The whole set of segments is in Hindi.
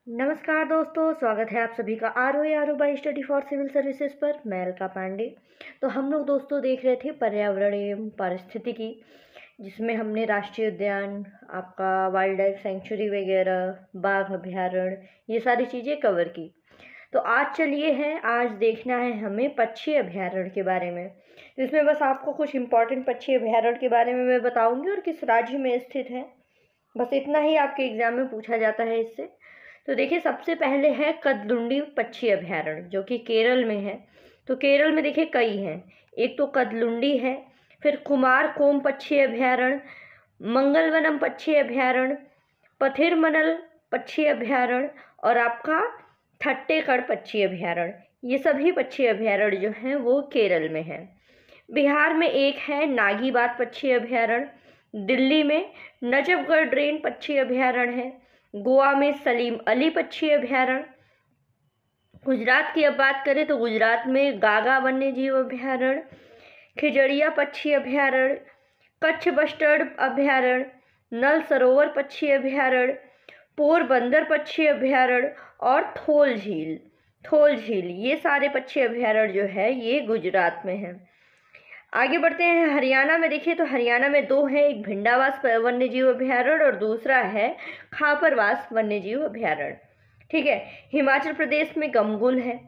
नमस्कार दोस्तों, स्वागत है आप सभी का R B study for civil services पर। मैं अलका पांडे। तो हम लोग दोस्तों देख रहे थे पर्यावरण एवं पारिस्थितिकी, जिसमें हमने राष्ट्रीय उद्यान, आपका वाइल्ड लाइफ सेंचुरी वगैरह, बाघ अभ्यारण्य, ये सारी चीज़ें कवर की। तो आज चलिए आज देखना है हमें पक्षी अभ्यारण्य के बारे में। तो इसमें बस आपको कुछ इम्पोर्टेंट पक्षी अभ्यारण्य के बारे में मैं बताऊँगी और किस राज्य में स्थित है, बस इतना ही आपके एग्जाम में पूछा जाता है इससे। तो देखिए, सबसे पहले है कदलुंडी पक्षी अभ्यारण्य, जो कि केरल में है। तो केरल में देखिए कई हैं, एक तो कदलुंडी है, फिर कुमारकोम पक्षी अभ्यारण्य, मंगलवनम पक्षी अभ्यारण्य, पथिरमनल पक्षी अभ्यारण्य और आपका थट्टेकड़ पक्षी अभ्यारण्य। ये सभी पक्षी अभ्यारण्य जो हैं वो केरल में हैं। बिहार में एक है नागीबात पक्षी अभ्यारण्य, दिल्ली में नजफगढ़ ड्रेन पक्षी अभ्यारण्य है, गोवा में सलीम अली पक्षी अभ्यारण्य। गुजरात की अब बात करें तो गुजरात में गागा वन्य जीव अभ्यारण्य, खिजड़िया पक्षी अभ्यारण्य, कच्छ बस्टर्ड अभ्यारण्य, नल सरोवर पक्षी अभ्यारण्य, पोरबंदर पक्षी अभ्यारण्य और थोल झील, ये सारे पक्षी अभ्यारण्य जो है ये गुजरात में है। आगे बढ़ते हैं हरियाणा में। देखिए तो हरियाणा में दो हैं, एक भिंडावास वन्यजीव अभ्यारण्य और दूसरा है खापरवास वन्यजीव अभ्यारण्य। ठीक है। हिमाचल प्रदेश में गमगुल है।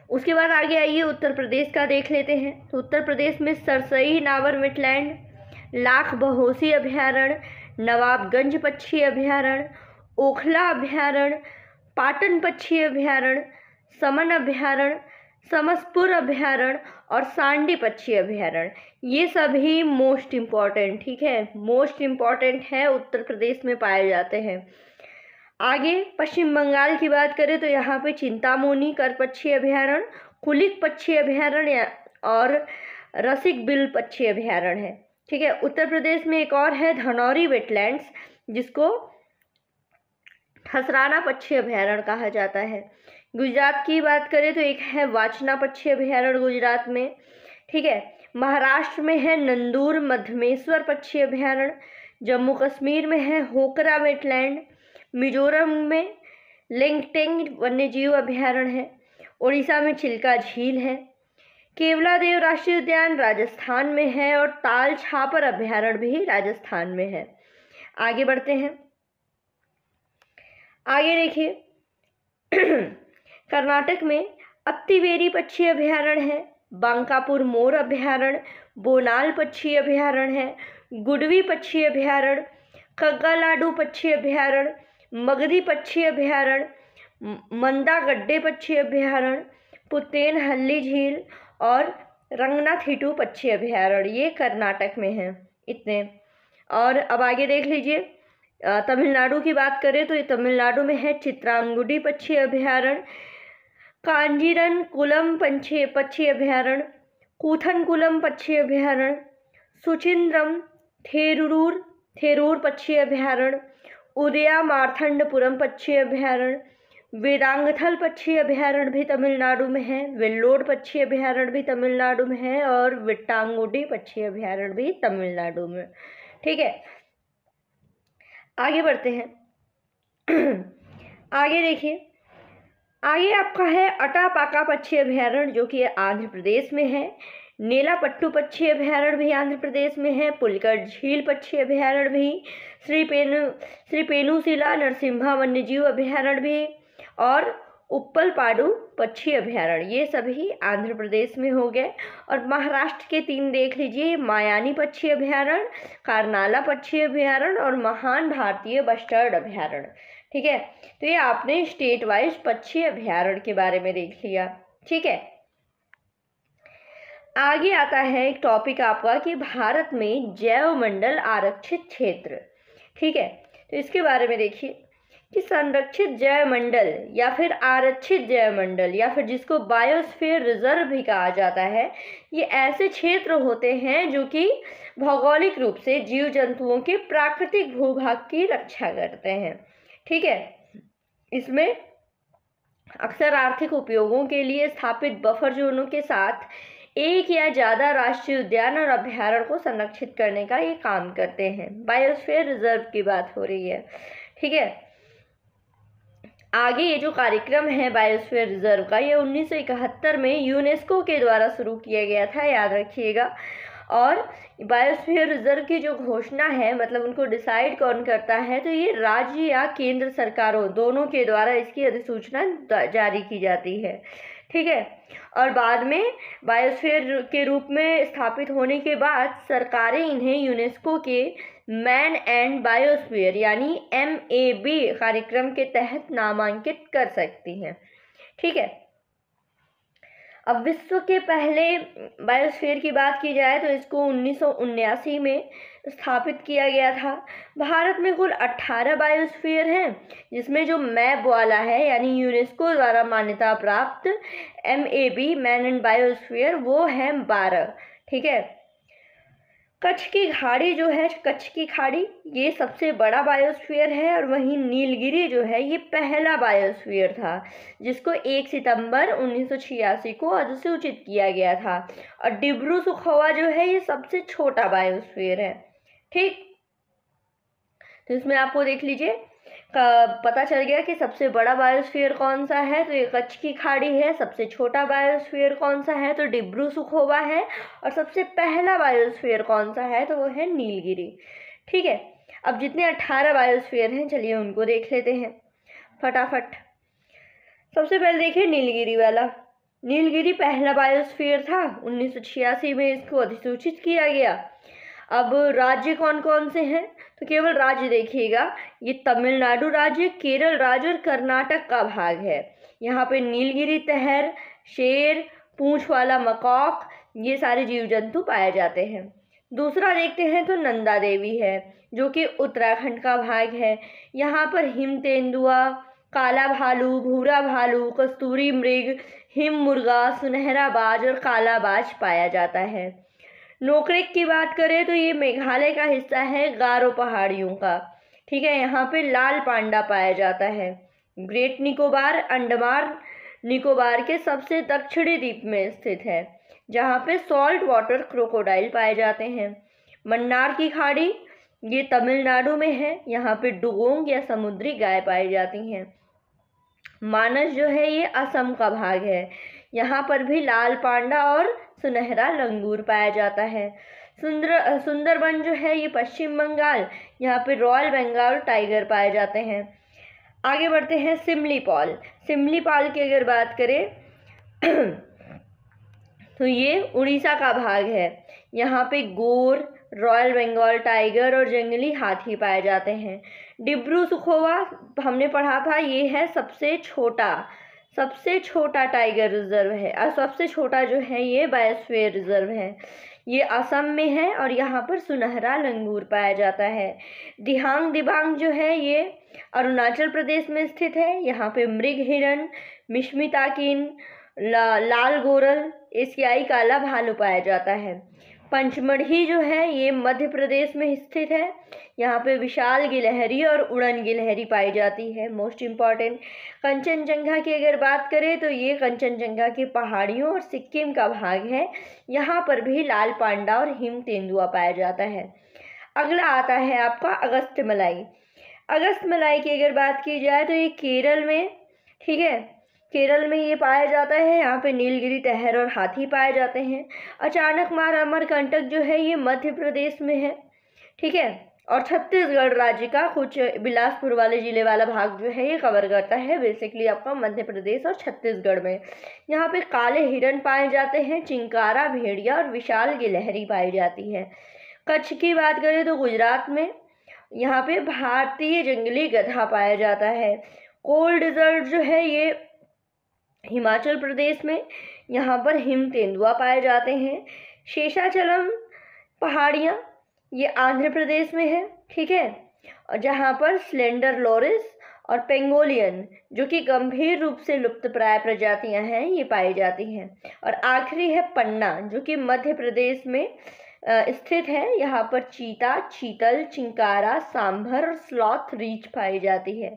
उसके बाद आगे आइए उत्तर प्रदेश का देख लेते हैं। तो उत्तर प्रदेश में सरसई नावर वेटलैंड, लाख बहोसी अभ्यारण्य, नवाबगंज पक्षी अभ्यारण्य, ओखला अभ्यारण्य, पाटन पक्षी अभ्यारण्य, समन अभ्यारण्य, समसपुर अभ्यारण्य और सांडी पक्षी अभ्यारण्य, ये सभी मोस्ट इम्पॉर्टेंट, ठीक है, मोस्ट इम्पॉर्टेंट है, उत्तर प्रदेश में पाए जाते हैं। आगे पश्चिम बंगाल की बात करें तो यहाँ पे चिंतामोनी कर पक्षी अभ्यारण्य, कुलिक पक्षी अभ्यारण्य और रसिक बिल पक्षी अभ्यारण्य है। ठीक है। उत्तर प्रदेश में एक और है धनौरी वेटलैंड्स, जिसको ठसराना पक्षी अभ्यारण्य कहा जाता है। गुजरात की बात करें तो एक है वाचना पक्षी अभ्यारण्य गुजरात में। ठीक है। महाराष्ट्र में है नंदूर मध्यमेश्वर पक्षी अभ्यारण्य, जम्मू कश्मीर में है होकरा वेटलैंड, मिजोरम में लेंगटेंग वन्यजीव अभ्यारण्य है, उड़ीसा में चिल्का झील है, केवलादेव राष्ट्रीय उद्यान राजस्थान में है और ताल छापर अभ्यारण्य भी राजस्थान में है। आगे बढ़ते हैं। आगे देखिए कर्नाटक में अत्तिवेरी पक्षी अभ्यारण्य है, बांकापुर मोर अभ्यारण्य, बोनाल पक्षी अभ्यारण्य है, गुडवी पक्षी अभ्यारण्य, कग्गालाडू पक्षी अभ्यारण्य, मगधी पक्षी अभ्यारण्य, मंदागड्डे पक्षी अभ्यारण्य, पुत्तेन हल्ली झील और रंगनाथिटू पक्षी अभ्यारण्य, ये कर्नाटक में हैं इतने। और अब आगे देख लीजिए तमिलनाडु की बात करें तो ये तमिलनाडु में है चित्रांगुडी पक्षी अभ्यारण्य, कांजीरन कुलम पक्षी अभ्यारण्य, कूथनकुलम पक्षी अभ्यारण्य, सुचिंद्रम थेरूर पक्षी अभ्यारण्य, उदया मार्तंडपुरम पक्षी अभ्यारण्य, वेदांगथल पक्षी अभ्यारण्य भी तमिलनाडु में है, वेल्लोड पक्षी अभ्यारण्य भी तमिलनाडु में है और विट्टांगुडी पक्षी अभ्यारण्य भी तमिलनाडु में। ठीक है। आगे बढ़ते हैं आगे देखिए, आगे आपका है अटापाका पक्षी अभ्यारण्य, जो कि आंध्र प्रदेश में है, नेलापट्टू पक्षी अभ्यारण्य भी आंध्र प्रदेश में है, पुलकट झील पक्षी अभ्यारण्य भी, श्री पेनुशिला नरसिम्हा वन्यजीव अभ्यारण्य भी और उप्पलपाडू पक्षी अभ्यारण्य, ये सभी आंध्र प्रदेश में हो गए। और महाराष्ट्र के तीन देख लीजिए, मायानी पक्षी अभ्यारण्य, कारनाला पक्षी अभ्यारण्य और महान भारतीय बस्टर्ड अभ्यारण्य। ठीक है। तो ये आपने स्टेट वाइज पक्षी अभ्यारण्य के बारे में देख लिया। ठीक है। आगे आता है एक टॉपिक आपका कि भारत में जैव मंडल आरक्षित क्षेत्र। ठीक है। तो इसके बारे में देखिए कि संरक्षित जैव मंडल या फिर आरक्षित जैव मंडल या फिर जिसको बायोस्फीयर रिजर्व भी कहा जाता है, ये ऐसे क्षेत्र होते हैं जो कि भौगोलिक रूप से जीव जंतुओं के प्राकृतिक भूभाग की रक्षा करते हैं। ठीक है। इसमें अक्सर आर्थिक उपयोगों के लिए स्थापित बफर जोनों के साथ एक या ज़्यादा राष्ट्रीय उद्यान और अभ्यारण्य को संरक्षित करने का ये काम करते हैं। बायोस्फीयर रिजर्व की बात हो रही है। ठीक है। आगे ये जो कार्यक्रम है बायोस्फीयर रिजर्व का, ये 1971 में यूनेस्को के द्वारा शुरू किया गया था, याद रखिएगा। और बायोस्फीयर रिजर्व की जो घोषणा है, मतलब उनको डिसाइड कौन करता है, तो ये राज्य या केंद्र सरकारों दोनों के द्वारा इसकी अधिसूचना जारी की जाती है, ठीक है। और बाद में बायोस्फीयर के रूप में स्थापित होने के बाद सरकारें इन्हें यूनेस्को के मैन एंड बायोस्फीयर यानी MAB कार्यक्रम के तहत नामांकित कर सकती हैं, ठीक है। अब विश्व के पहले बायोस्फीयर की बात की जाए तो इसको 1979 में स्थापित किया गया था। भारत में कुल 18 बायोस्फीयर हैं, जिसमें जो मैप वाला है यानी यूनेस्को द्वारा मान्यता प्राप्त MAB मैन एंड बायोस्फीयर वो है 12, ठीक है। कच्छ की खाड़ी जो है, कच्छ की खाड़ी ये सबसे बड़ा बायोस्फीयर है, और वहीं नीलगिरी जो है ये पहला बायोस्फीयर था, जिसको 1 सितंबर 1986 को अधिसूचित किया गया था। और डिब्रू सुखोवा जो है ये सबसे छोटा बायोस्फीयर है, ठीक। तो इसमें आपको देख लीजिए पता चल गया कि सबसे बड़ा बायोस्फीयर कौन सा है, तो ये कच्छ की खाड़ी है। सबसे छोटा बायोस्फीयर कौन सा है, तो डिब्रू सुखोवा है। और सबसे पहला बायोस्फीयर कौन सा है, तो वो है नीलगिरी, ठीक है। अब जितने 18 बायोस्फीयर हैं, चलिए उनको देख लेते हैं फटाफट। सबसे पहले देखिए नीलगिरी वाला। नीलगिरी पहला बायोस्फीयर था, 1986 में इसको अधिसूचित किया गया। अब राज्य कौन कौन से हैं, तो केवल राज्य देखिएगा, ये तमिलनाडु राज्य, केरल राज्य और कर्नाटक का भाग है। यहाँ पे नीलगिरी तहर, शेर, पूंछ वाला मकॉक, ये सारे जीव जंतु पाए जाते हैं। दूसरा देखते हैं तो नंदा देवी है, जो कि उत्तराखंड का भाग है। यहाँ पर हिम तेंदुआ, काला भालू, भूरा भालू, कस्तूरी मृग, हिम मुर्गा, सुनहरा बाज और काला बाज पाया जाता है। नोकरेक की बात करें तो ये मेघालय का हिस्सा है, गारो पहाड़ियों का, ठीक है। यहाँ पे लाल पांडा पाया जाता है। ग्रेट निकोबार अंडमान निकोबार के सबसे दक्षिणी द्वीप में स्थित है, जहाँ पे सॉल्ट वाटर क्रोकोडाइल पाए जाते हैं। मन्नार की खाड़ी ये तमिलनाडु में है, यहाँ पे डुगोंग या समुद्री गाय पाई जाती हैं। मानस जो है ये असम का भाग है, यहाँ पर भी लाल पांडा और सुनहरा लंगूर पाया जाता है। सुंदरबन जो है ये पश्चिम बंगाल, यहाँ पे रॉयल बंगाल टाइगर पाए जाते हैं। आगे बढ़ते हैं सिमलीपाल। सिमलीपाल की अगर बात करें तो ये उड़ीसा का भाग है। यहाँ पे गोर, रॉयल बंगाल टाइगर और जंगली हाथी पाए जाते हैं। डिब्रू सुखोवा हमने पढ़ा था, ये है सबसे छोटा टाइगर रिजर्व है, और सबसे छोटा जो है ये बायोस्फीयर रिजर्व है। ये असम में है और यहाँ पर सुनहरा लंगूर पाया जाता है। दिहांग दिबांग जो है ये अरुणाचल प्रदेश में स्थित है। यहाँ पे मृग हिरन, मिश्मिताकिन, लाल गोरल, एशियाई काला भालू पाया जाता है। पंचमढ़ी जो है ये मध्य प्रदेश में स्थित है। यहाँ पे विशाल गिलहरी और उड़न गिलहरी पाई जाती है, मोस्ट इम्पॉर्टेंट। कंचनजंगा की अगर बात करें तो ये कंचनजंगा की पहाड़ियों और सिक्किम का भाग है। यहाँ पर भी लाल पांडा और हिम तेंदुआ पाया जाता है। अगला आता है आपका अगस्त्यमलाई। अगस्त्यमलाई की अगर बात की जाए तो ये केरल में, ठीक है, केरल में ये पाया जाता है। यहाँ पे नीलगिरी तहर और हाथी पाए जाते हैं। अचानकमार अमरकंटक जो है ये मध्य प्रदेश में है, ठीक है। और छत्तीसगढ़ राज्य का कुछ बिलासपुर वाले जिले वाला भाग जो है ये कवर करता है, बेसिकली आपका मध्य प्रदेश और छत्तीसगढ़ में। यहाँ पे काले हिरन पाए जाते हैं, चिंकारा, भेड़िया और विशाल गिलहरी पाई जाती है। कच्छ की बात करें तो गुजरात में यहाँ पे भारतीय जंगली गधा पाया जाता है। कोल्ड डिजर्ट जो है ये हिमाचल प्रदेश में, यहाँ पर हिम तेंदुआ पाए जाते हैं। शेषाचलम पहाड़ियाँ ये आंध्र प्रदेश में है, ठीक है, और जहाँ पर स्लेंडर लोरिस और पेंगोलियन जो कि गंभीर रूप से लुप्तप्राय प्रजातियाँ हैं ये पाई जाती हैं। और आखिरी है पन्ना, जो कि मध्य प्रदेश में स्थित है। यहाँ पर चीता, चीतल, चिंकारा, सांभर और स्लॉथ रीछ पाई जाती है,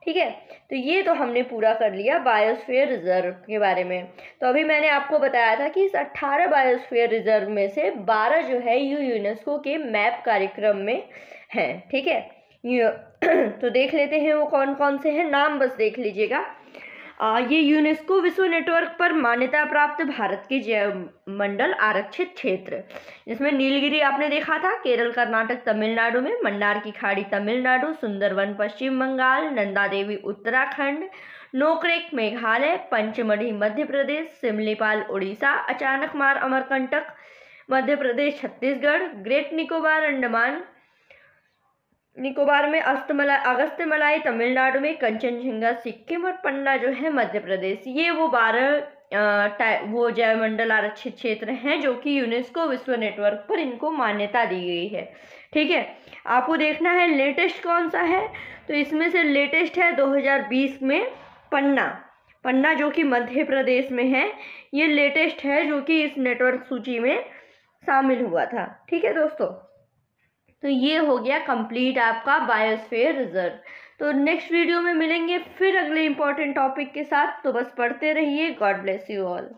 ठीक है। तो ये तो हमने पूरा कर लिया बायोस्फीयर रिजर्व के बारे में। तो अभी मैंने आपको बताया था कि इस 18 बायोस्फीयर रिजर्व में से 12 जो है यूनेस्को के मैप कार्यक्रम में हैं, ठीक है। तो देख लेते हैं वो कौन कौन से हैं, नाम बस देख लीजिएगा। ये यूनेस्को विश्व नेटवर्क पर मान्यता प्राप्त भारत के जैव मंडल आरक्षित क्षेत्र, जिसमें नीलगिरी आपने देखा था केरल, कर्नाटक, तमिलनाडु में, मंदार की खाड़ी तमिलनाडु, सुंदरवन पश्चिम बंगाल, नंदा देवी उत्तराखंड, नोकरेक मेघालय, पंचमढ़ी मध्य प्रदेश, सिमलीपाल उड़ीसा, अचानकमार अमरकंटक मध्य प्रदेश छत्तीसगढ़, ग्रेट निकोबार अंडमान निकोबार में अगस्त्यमलाई तमिलनाडु में, कंचनजंगा सिक्किम और पन्ना जो है मध्य प्रदेश। ये वो 12 वो जैवमंडल आरक्षित क्षेत्र हैं जो कि यूनेस्को विश्व नेटवर्क पर इनको मान्यता दी गई है। ठीक है, आपको देखना है लेटेस्ट कौन सा है, तो इसमें से लेटेस्ट है 2020 में पन्ना जो कि मध्य प्रदेश में है। ये लेटेस्ट है जो कि इस नेटवर्क सूची में शामिल हुआ था। ठीक है दोस्तों, तो ये हो गया कंप्लीट आपका बायोस्फीयर रिजर्व। तो नेक्स्ट वीडियो में मिलेंगे फिर अगले इंपॉर्टेंट टॉपिक के साथ। तो बस पढ़ते रहिए। God bless you all.